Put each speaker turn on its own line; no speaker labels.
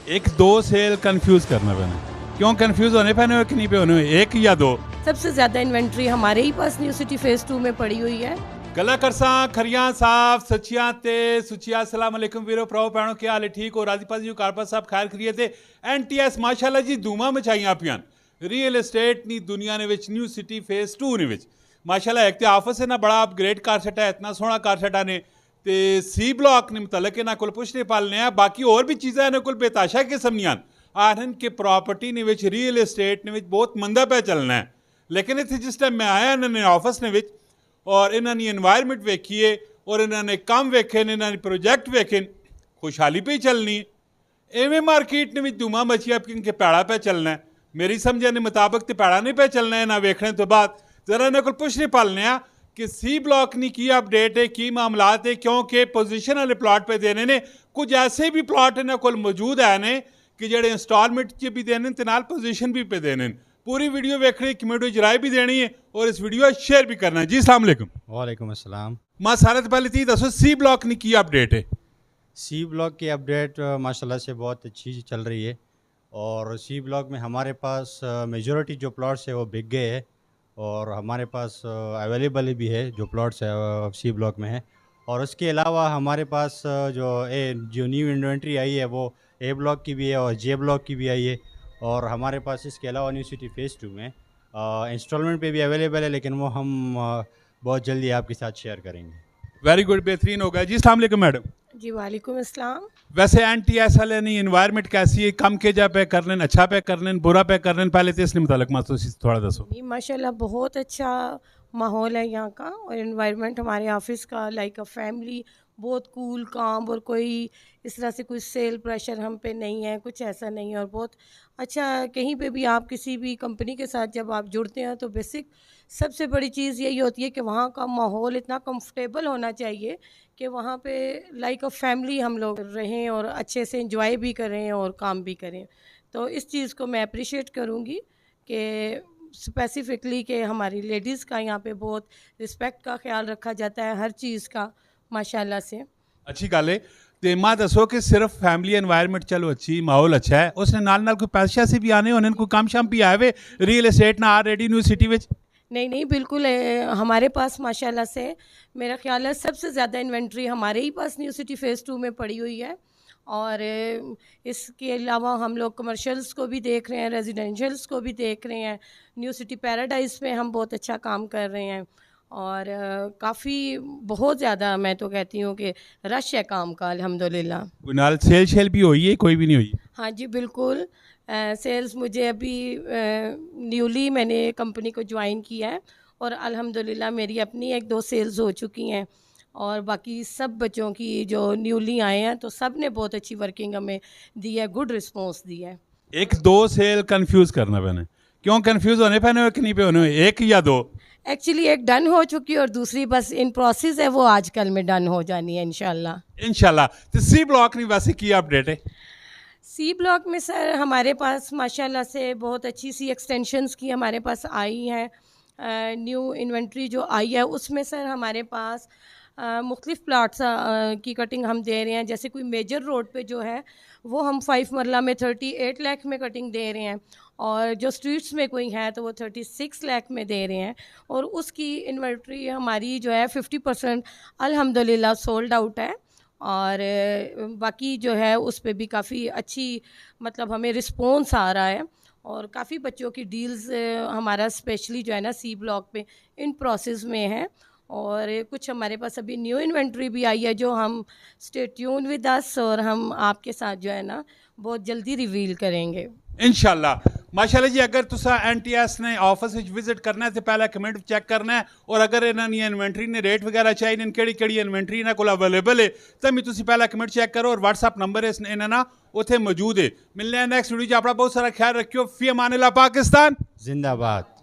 एक दो cell confuse करना पैना, क्यों कंफ्यूज होने पैने कि नहीं पे होने, एक या दो?
सबसे ज़्यादा इन्वेंट्री हमारे ही पास न्यू सिटी फेज़ 2 में पड़ी हुई है।
गला करसा खरियां साफ सचियां ते सुचिया अस्सलाम वालेकुम वीरो प्राओ पैणो क्या हाल है, ठीक हो? राजी पाजी कारपा साहब खैर करिए थे। NTS माशाल्लाह जी धूमा मचाइयां पियां रियल एस्टेट नी दुनिया ने विच न्यू सिटी फेज़ 2 ने विच माशाल्लाह एक तो ऑफिस है ना बड़ा अपग्रेड कर छटा है, इतना सोहना कर छटा ने ते सी ब्लॉक ने मुतलक इन्हां कोल पुछने पालने हैं, बाकी और भी चीज़ां इन्हां कोल बेताशा किस्म नी आन आखन के प्रॉपर्टी ने विच रियल एस्टेट ने विच बहुत मंदा पे चलना है। लेकिन इत्थे जिस टाइम मैं आया इन्होंने ऑफिस ने विच और इन्होंने एनवायरनमेंट वेखिए और इन्होंने काम वेखे ने, इन्होंने प्रोजेक्ट वेखे, खुशहाली पे ही चलनी है। एवें मार्केट ने भी धूमा मचिया कि पैड़ा पे चलना है, मेरी समझने मुताबिक तो पैड़ा नहीं पे चलना है ना वेखने तो बाद जरा इन्होंने को पुछने पालने कि सी ब्लॉक नी की अपडेट है, की मामलात है, क्योंकि पोजिशन वाले प्लाट पे देने ने कुछ ऐसे भी प्लाट इन्होंने को मौजूद है ने कि जेडे इंस्टॉलमेंट च भी देने ते नाल पोजिशन भी पे देने। पूरी वीडियो वेखनी, कमेंट राय भी देनी है और इस वीडियो शेयर भी करना है। जी अस्सलाम वालेकुम।
वालेकुम अस्सलाम।
मां सारे तो पहले ती दसो सी ब्लॉक नी की अपडेट है?
सी ब्लॉक की अपडेट माशाल्लाह से बहुत अच्छी चल रही है और सी ब्लॉक में हमारे पास मेजॉरिटी जो प्लॉट्स है वो बिक गए हैं और हमारे पास अवेलेबल भी है जो प्लॉट्स है सी ब्लॉक में है। और उसके अलावा हमारे पास जो न्यू इन्वेंट्री आई है वो ए ब्लॉक की भी है और जे ब्लॉक की भी आई है। और हमारे पास इसके अलावा न्यू सिटी फेज़ 2 में इंस्टॉलमेंट पे भी अवेलेबल है, लेकिन वो हम बहुत जल्दी आपके साथ शेयर करेंगे।
वेरी गुड, बेहतरीन हो गया जी। अस्सलाम वालेकुम मैडम।
जी वालेकुम अस्सलाम।
वैसे NTS वाले नहीं एनवायरनमेंट कैसी है, कम के जा पे कर लें, अच्छा पे कर लें, बुरा पे कर लें, पहले तो इसलिए मुतालिक थोड़ा दसो।
जी माशाल्लाह बहुत अच्छा माहौल है यहाँ का और इन्वायरमेंट हमारे ऑफिस का लाइक अ फैमिली, बहुत कूल काम और कोई इस तरह से कोई सेल प्रेशर हम पे नहीं है, कुछ ऐसा नहीं है। और बहुत अच्छा, कहीं पे भी आप किसी भी कंपनी के साथ जब आप जुड़ते हैं तो बेसिक सबसे बड़ी चीज़ यही होती है कि वहाँ का माहौल इतना कंफर्टेबल होना चाहिए कि वहाँ पे लाइक अ फैमिली हम लोग रहें और अच्छे से इंजॉय भी करें और काम भी करें। तो इस चीज़ को मैं अप्रिशिएट करूँगी कि स्पेसिफ़िकली कि हमारी लेडीज़ का यहाँ पे बहुत रिस्पेक्ट का ख्याल रखा जाता है हर चीज़ का माशाल्लाह से।
अच्छी गल है। तो मां दसो कि सिर्फ फैमिली एनवायरनमेंट चलो अच्छी माहौल अच्छा है, उसने नाल नाल कोई पैसे से भी आने होने, कोई काम शाम भी आए वे रियल एस्टेट ना ऑलरेडी न्यू सिटी विच?
नहीं नहीं बिल्कुल हमारे पास माशाल्लाह से मेरा ख्याल है सबसे ज़्यादा इन्वेंट्री हमारे ही पास न्यू सिटी फेज़ 2 में पड़ी हुई है। और इसके अलावा हम लोग कमर्शियल्स को भी देख रहे हैं, रेजिडेंशियल्स को भी देख रहे हैं। न्यू सिटी पैराडाइज़ में हम बहुत अच्छा काम कर रहे हैं और काफ़ी बहुत ज़्यादा मैं तो कहती हूँ कि रश है काम का अल्हम्दुलिल्लाह।
नाल सेल शेल भी हुई है, कोई भी नहीं हुई?
हाँ जी बिल्कुल, सेल्स मुझे अभी न्यूली मैंने कंपनी को ज्वाइन किया है और अल्हम्दुलिल्लाह मेरी अपनी एक दो सेल्स हो चुकी हैं और बाकी सब बच्चों की जो न्यूली आए हैं तो सब ने बहुत अच्छी वर्किंग हमें दी है, गुड रिस्पॉन्स दी है।
एक दो सेल कंफ्यूज करना पैना, क्यों कंफ्यूज होने पैने कि नहीं पे होने, एक या दो?
एक्चुअली एक डन हो चुकी है और दूसरी बस इन प्रोसेस है, वो आजकल में डन हो जानी है इंशाल्लाह।
इंशाल्लाह। तो सी ब्लॉक नहीं वैसे की अपडेट है?
सी ब्लॉक में सर हमारे पास माशाल्लाह से बहुत अच्छी सी एक्सटेंशंस की हमारे पास आई हैं। न्यू इन्वेंट्री जो आई है उसमें सर हमारे पास मुख्तलिफ प्लाट्स की कटिंग हम दे रहे हैं। जैसे कोई मेजर रोड पे जो है वो हम 5 मरला में 38 लाख में कटिंग दे रहे हैं और जो स्ट्रीट्स में कोई है तो वो 36 लाख में दे रहे हैं। और उसकी इन्वेंट्री हमारी जो है 50% अल्हम्दुलिल्लाह सोल्ड आउट है और बाकी जो है उस पे भी काफ़ी अच्छी मतलब हमें रिस्पॉन्स आ रहा है और काफ़ी बच्चों की डील्स हमारा स्पेशली जो है ना सी ब्लॉक पे इन प्रोसेस में है। और कुछ हमारे पास अभी न्यू इन्वेंट्री भी आई है जो हम स्टे ट्यून विद अस और हम आपके साथ जो है ना बहुत जल्दी रिवील करेंगे
इंशाल्लाह। माशाल्लाह जी, अगर तुसा NTS ने ऑफिस विजिट करना है तो पहले कमेंट चेक करना है और अगर इन्होंने इन्वेंट्री ने रेट वगैरह चाहिए इन केड़ी केड़ी इन्वेंट्री इन्होंने को अवेलेबल है तो भी तुसी पहले कमेंट चेक करो और WhatsApp नंबर है इन्होंने ना उत्थे मौजूद है। मिलने हैं नेक्स्ट वीडियो। अपना बहुत सारा ख्याल रखियो। फी अमान अल्लाह। पाकिस्तान
जिंदाबाद।